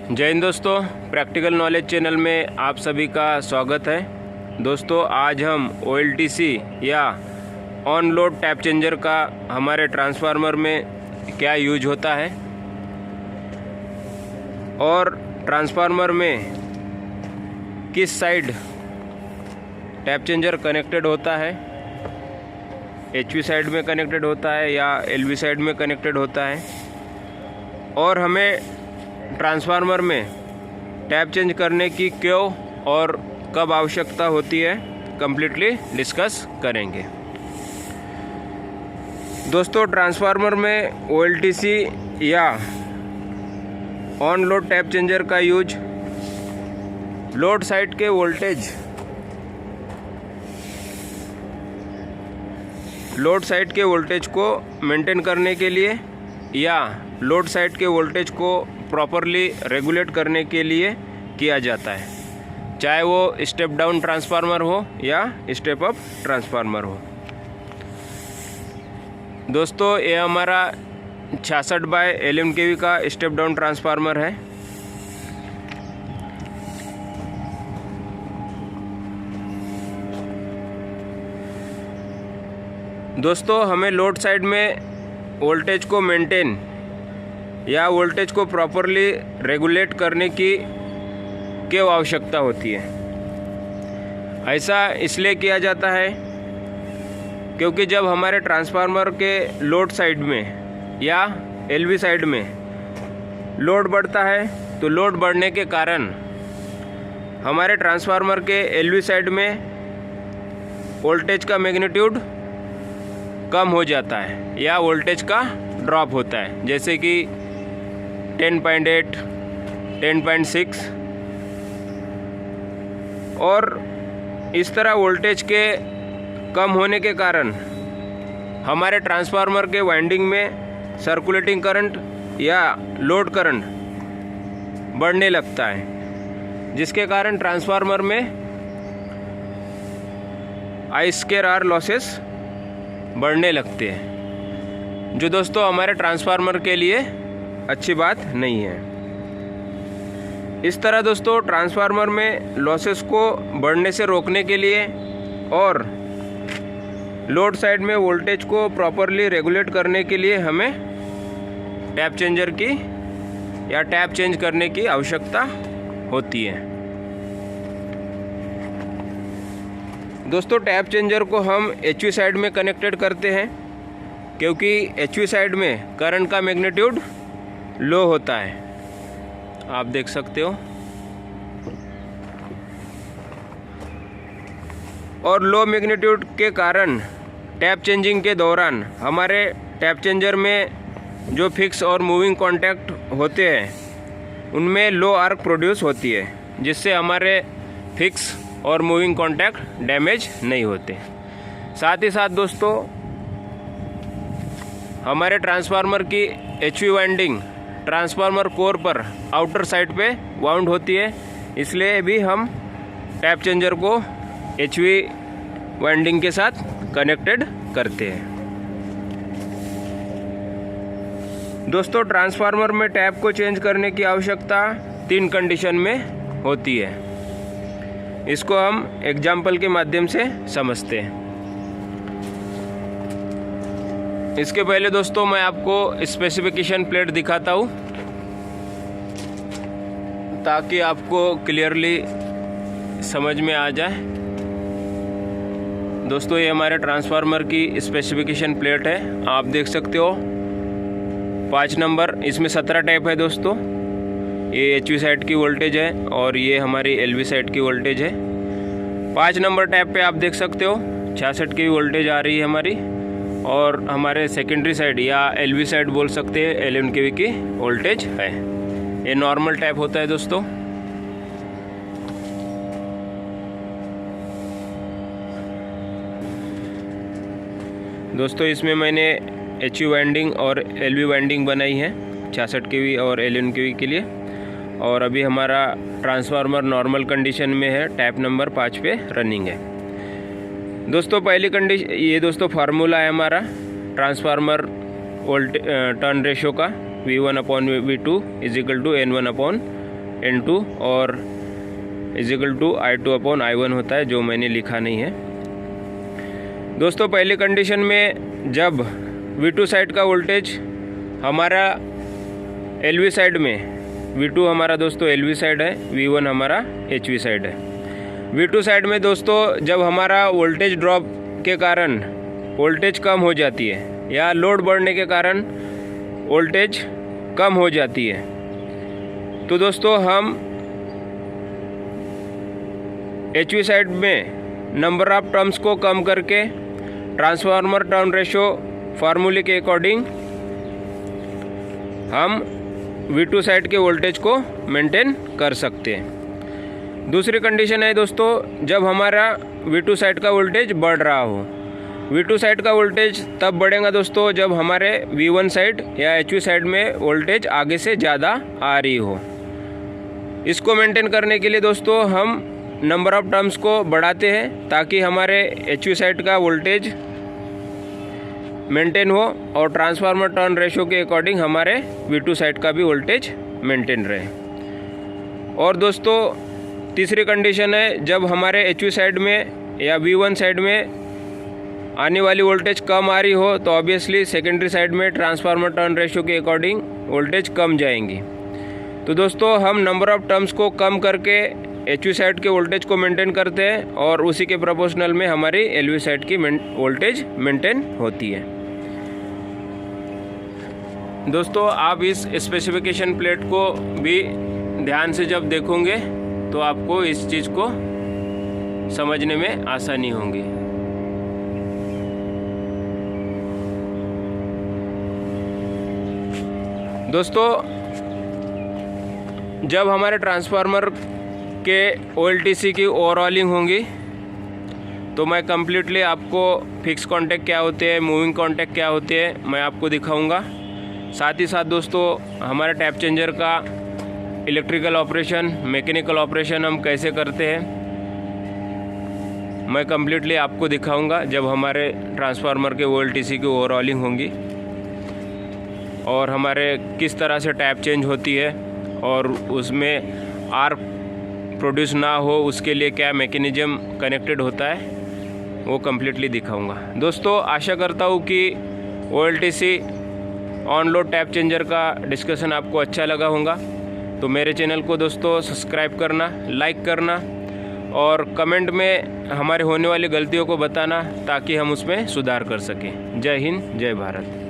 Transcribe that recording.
जय हिंद दोस्तों, practical knowledge channel में आप सभी का स्वागत है। दोस्तों आज हम OLTC या ऑन लोड टैप चेंजर का हमारे ट्रांसफार्मर में क्या यूज होता है और ट्रांसफार्मर में किस साइड टैप चेंजर कनेक्टेड होता है, HV साइड में कनेक्टेड होता है या LV साइड में कनेक्टेड होता है, और हमें ट्रांसफार्मर में टैप चेंज करने की क्यों और कब आवश्यकता होती है, कंप्लीटली डिस्कस करेंगे। दोस्तों ट्रांसफार्मर में OLTC या ऑन लोड टैप चेंजर का यूज लोड साइड के वोल्टेज को मेंटेन करने के लिए या लोड साइड के वोल्टेज को प्रॉपरली रेगुलेट करने के लिए किया जाता है, चाहे वो स्टेप डाउन ट्रांसफार्मर हो या स्टेप अप ट्रांसफार्मर हो। दोस्तों ये हमारा 66/11 kV का स्टेप डाउन ट्रांसफार्मर है। दोस्तों हमें लोड साइड में वोल्टेज को मेंटेन या वोल्टेज को प्रॉपरली रेगुलेट करने की क्यों आवश्यकता होती है। ऐसा इसलिए किया जाता है क्योंकि जब हमारे ट्रांसफार्मर के लोड साइड में या LV साइड में लोड बढ़ता है तो लोड बढ़ने के कारण हमारे ट्रांसफार्मर के LV साइड में वोल्टेज का मैग्नीट्यूड कम हो जाता है या वोल्टेज का ड्रॉप होता है, जैसे कि 10.8, 10.6, और इस तरह वोल्टेज के कम होने के कारण हमारे ट्रांसफार्मर के वाइंडिंग में सर्कुलेटिंग करंट या लोड करंट बढ़ने लगता है, जिसके कारण ट्रांसफार्मर में I2R लॉसेस बढ़ने लगते हैं, जो दोस्तों हमारे ट्रांसफार्मर के लिए अच्छी बात नहीं है। इस तरह दोस्तों ट्रांसफार्मर में लॉसेस को बढ़ने से रोकने के लिए और लोड साइड में वोल्टेज को प्रॉपरली रेगुलेट करने के लिए हमें टैप चेंजर की या टैप चेंज करने की आवश्यकता होती है। दोस्तों टैप चेंजर को हम HV साइड में कनेक्टेड करते हैं क्योंकि HV साइड में करंट का मैग्नीट्यूड लो होता है, आप देख सकते हो, और लो मैग्नीट्यूड के कारण टैप चेंजिंग के दौरान हमारे टैप चेंजर में जो फिक्स और मूविंग कॉन्टैक्ट होते हैं उनमें लो आर्क प्रोड्यूस होती है, जिससे हमारे फिक्स और मूविंग कॉन्टैक्ट डैमेज नहीं होते। साथ ही साथ दोस्तों हमारे ट्रांसफार्मर की HV वाइंडिंग ट्रांसफार्मर कोर पर आउटर साइड पे वाउंड होती है, इसलिए भी हम टैप चेंजर को HV वाइंडिंग के साथ कनेक्टेड करते हैं। दोस्तों ट्रांसफार्मर में टैप को चेंज करने की आवश्यकता 3 कंडीशन में होती है। इसको हम एग्जाम्पल के माध्यम से समझते हैं। इसके पहले दोस्तों मैं आपको स्पेसिफिकेशन प्लेट दिखाता हूँ ताकि आपको क्लियरली समझ में आ जाए। दोस्तों ये हमारे ट्रांसफार्मर की स्पेसिफिकेशन प्लेट है, आप देख सकते हो 5 नंबर, इसमें 17 टैप है दोस्तों। ये HV साइड की वोल्टेज है और ये हमारी LV साइड की वोल्टेज है। 5 नंबर टैप पे आप देख सकते हो 66 की वोल्टेज आ रही है हमारी, और हमारे सेकेंडरी साइड या LV साइड बोल सकते हैं 11 kV की वोल्टेज है। ये नॉर्मल टैप होता है दोस्तों। दोस्तों इसमें मैंने HV वाइंडिंग और LV वाइंडिंग बनाई है 66 kV और 11 kV के लिए, और अभी हमारा ट्रांसफार्मर नॉर्मल कंडीशन में है, टैप नंबर 5 पे रनिंग है। दोस्तों पहली कंडीशन ये दोस्तों फार्मूला है हमारा ट्रांसफार्मर टर्न रेशो का, V1/V2 = N1/N2 N2 और =I2/I1 होता है, जो मैंने लिखा नहीं है। दोस्तों पहली कंडीशन में जब V2 साइड का वोल्टेज हमारा LV साइड में, V2 हमारा दोस्तों LV साइड है, V1 हमारा HV साइड है। V2 साइड में दोस्तों जब हमारा वोल्टेज ड्रॉप के कारण वोल्टेज कम हो जाती है या लोड बढ़ने के कारण वोल्टेज कम हो जाती है, तो दोस्तों हम HV साइड में नंबर ऑफ टर्म्स को कम करके ट्रांसफार्मर टर्न रेशो फार्मूले के अकॉर्डिंग हम V2 साइड के वोल्टेज को मेंटेन कर सकते हैं। दूसरी कंडीशन है दोस्तों, जब हमारा V2 साइड का वोल्टेज बढ़ रहा हो। V2 साइड का वोल्टेज तब बढ़ेगा दोस्तों जब हमारे V1 साइड या HV साइड में वोल्टेज आगे से ज़्यादा आ रही हो। इसको मेंटेन करने के लिए दोस्तों हम नंबर ऑफ टर्म्स को बढ़ाते हैं ताकि हमारे HV साइड का वोल्टेज मेंटेन हो और ट्रांसफार्मर टर्न रेशो के अकॉर्डिंग हमारे V2 साइड का भी वोल्टेज मेंटेन रहे। और दोस्तों तीसरी कंडीशन है, जब हमारे HV साइड में या V1 साइड में आने वाली वोल्टेज कम आ रही हो तो ऑब्वियसली सेकेंडरी साइड में ट्रांसफार्मर टर्न रेशो के अकॉर्डिंग वोल्टेज कम जाएंगी। तो दोस्तों हम नंबर ऑफ टर्म्स को कम करके HV साइड के वोल्टेज को मेंटेन करते हैं और उसी के प्रोपोर्शनल में हमारी LV साइड की वोल्टेज मेंटेन होती है। दोस्तों आप इस स्पेसिफिकेशन प्लेट को भी ध्यान से जब देखोगे तो आपको इस चीज़ को समझने में आसानी होगी। दोस्तों जब हमारे ट्रांसफार्मर के OLTC की ओवरऑलिंग होंगी तो मैं कम्प्लीटली आपको फिक्स कॉन्टैक्ट क्या होते हैं, मूविंग कॉन्टैक्ट क्या होते हैं, मैं आपको दिखाऊंगा। साथ ही साथ दोस्तों हमारे टैप चेंजर का इलेक्ट्रिकल ऑपरेशन, मैकेनिकल ऑपरेशन हम कैसे करते हैं मैं कम्प्लीटली आपको दिखाऊंगा जब हमारे ट्रांसफार्मर के OLTC की ओवरऑलिंग होंगी, और हमारे किस तरह से टैप चेंज होती है और उसमें आर्क प्रोड्यूस ना हो उसके लिए क्या मैकेनिज्म कनेक्टेड होता है वो कम्प्लीटली दिखाऊंगा। दोस्तों आशा करता हूँ कि OLTC on load tap changer का डिस्कशन आपको अच्छा लगा होगा। तो मेरे चैनल को दोस्तों सब्सक्राइब करना, लाइक करना और कमेंट में हमारे होने वाली गलतियों को बताना ताकि हम उसमें सुधार कर सकें। जय हिंद, जय भारत।